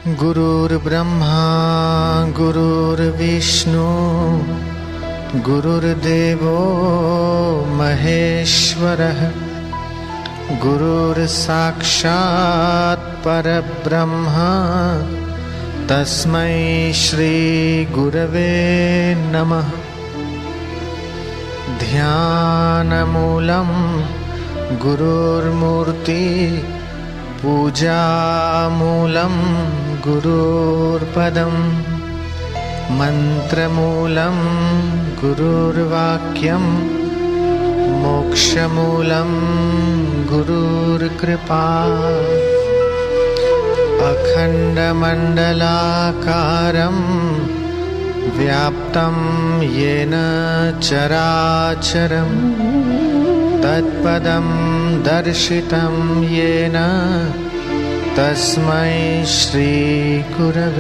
गुरुर्ब्रह्मा गुरुर्विष्णु गुरुर्देवो महेश्वरः गुरुर्साक्षात् परब्रह्म तस्मै श्री गुरवे नमः। ध्यानमूलं गुरुर्मूर्ति पूजामूलं गुरुर्पदं मन्त्रमूलं गुरुर्वाक्यं मोक्षमूलं गुरुर्कृपा। अखण्डमण्डलाकारं व्याप्तं येन चराचरं तत्पदं दर्शितं येन तस्मै श्री गुरवे